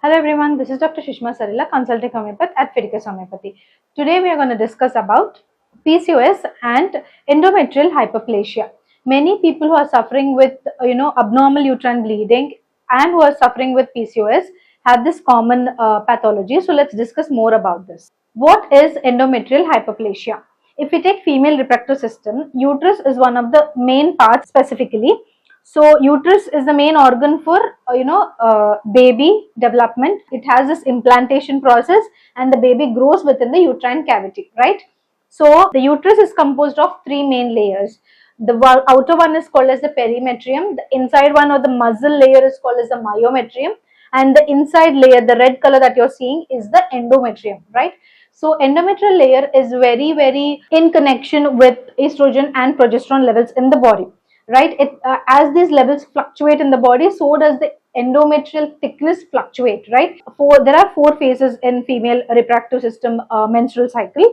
Hello everyone, this is Dr. Shishma Sarila, consulting homeopath at Fidicus Homeopathy. Today we are going to discuss about PCOS and endometrial hyperplasia. Many people who are suffering with abnormal uterine bleeding and who are suffering with PCOS have this common pathology. So let's discuss more about this. What is endometrial hyperplasia? If we take female reproductive system, uterus is one of the main parts specifically. So uterus is the main organ for baby development. It has this implantation process and the baby grows within the uterine cavity, right? So the uterus is composed of three main layers. The outer one is called as the perimetrium. The inside one or the muscle layer is called as the myometrium, and the inside layer, the red color that you're seeing, is the endometrium, right? So endometrial layer is very in connection with estrogen and progesterone levels in the body, right? As these levels fluctuate in the body, so does the endometrial thickness fluctuate, right? There are four phases in female reproductive system menstrual cycle.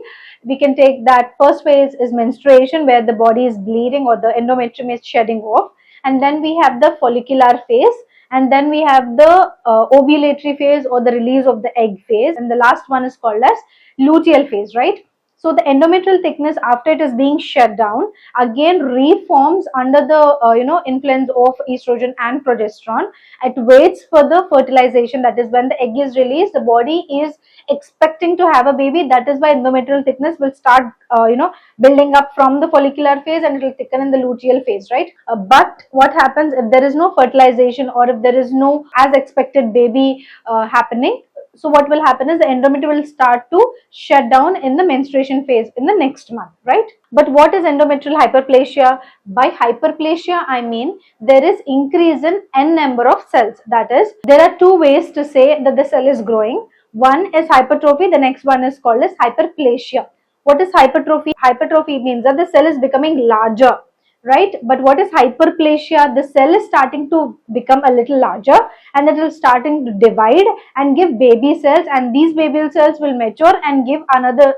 We can take that first phase is menstruation, where the body is bleeding or the endometrium is shedding off, and then we have the follicular phase, and then we have the ovulatory phase or the release of the egg phase, and the last one is called as luteal phase, right? So the endometrial thickness, after it is being shut down, again reforms under the influence of estrogen and progesterone. It waits for the fertilization. That is when the egg is released. The body is expecting to have a baby. That is why endometrial thickness will start building up from the follicular phase, and it will thicken in the luteal phase, right? But what happens if there is no fertilization, or if there is no as expected baby happening? So what will happen is the endometrium will start to shut down in the menstruation phase in the next month, right? But what is endometrial hyperplasia? By hyperplasia, I mean there is increase in n number of cells. That is, there are two ways to say that the cell is growing. One is hypertrophy, the next one is called as hyperplasia. What is hypertrophy? Hypertrophy means that the cell is becoming larger, right? But what is hyperplasia? The cell is starting to become a little larger, and it is starting to divide and give baby cells, and these baby cells will mature and give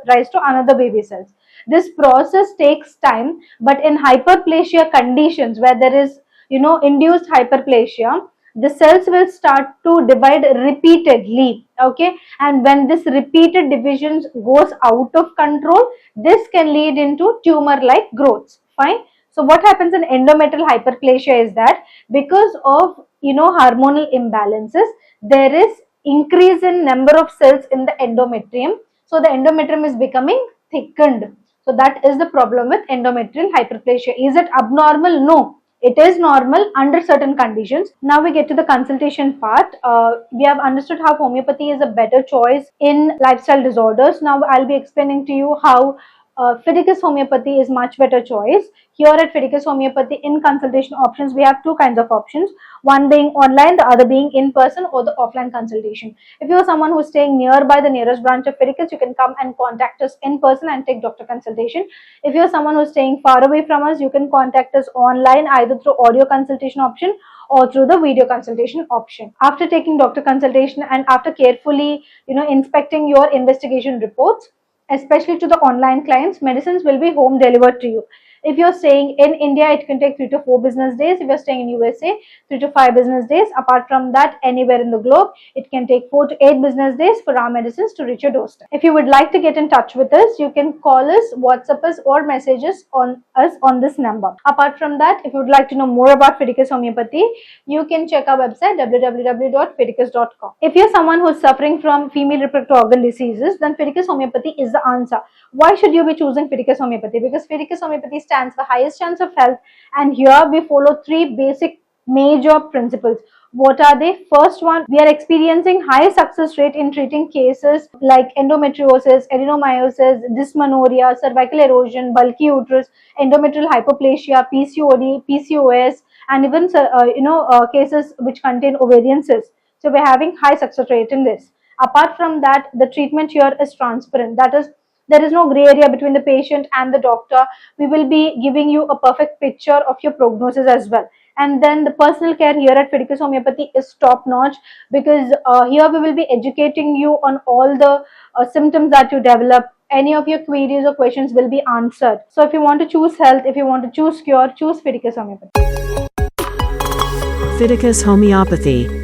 rise to another baby cells. This process takes time, but in hyperplasia conditions where there is induced hyperplasia, the cells will start to divide repeatedly, okay? And when this repeated divisions goes out of control, this can lead into tumor like growths, fine? So what happens in endometrial hyperplasia is that because of hormonal imbalances, there is increase in number of cells in the endometrium. So the endometrium is becoming thickened. So that is the problem with endometrial hyperplasia. Is it abnormal? No. It is normal under certain conditions. Now we get to the consultation part. We have understood how homeopathy is a better choice in lifestyle disorders. Now I'll be explaining to you how Fidicus Homeopathy is much better choice. Here at Fidicus Homeopathy, in consultation options, we have two kinds of options. One being online, the other being in person or the offline consultation. If you are someone who is staying nearby the nearest branch of Fidicus, you can come and contact us in person and take doctor consultation. If you are someone who is staying far away from us, you can contact us online either through audio consultation option or through the video consultation option. After taking doctor consultation and after carefully inspecting your investigation reports, especially to the online clients, medicines will be home delivered to you. If you're staying in India, it can take 3 to 4 business days. If you're staying in USA, 3 to 5 business days. Apart from that, anywhere in the globe, it can take 4 to 8 business days for our medicines to reach your doorstep. If you would like to get in touch with us, you can call us, WhatsApp us, or messages on us on this number. Apart from that, if you would like to know more about Fidicus Homeopathy, you can check our website www.fidicus.com. If you're someone who is suffering from female reproductive organ diseases, then Fidicus Homeopathy is the answer. Why should you be choosing Fidicus Homeopathy? Because Fidicus Homeopathy stands for highest chance of health, and here we follow three basic major principles. What are they? First one, we are experiencing high success rate in treating cases like endometriosis, adenomyosis, dysmenorrhea, cervical erosion, bulky uterus, endometrial hyperplasia, PCOD, PCOS, and even cases which contain ovarian cysts. So we're having high success rate in this. Apart from that, the treatment here is transparent. That is, there is no gray area between the patient and the doctor. We will be giving you a perfect picture of your prognosis as well. And then the personal care here at Fidicus Homeopathy is top notch, because here we will be educating you on all the symptoms that you develop. Any of your queries or questions will be answered. So if you want to choose health, if you want to choose cure, choose Fidicus Homeopathy. Fidicus Homeopathy.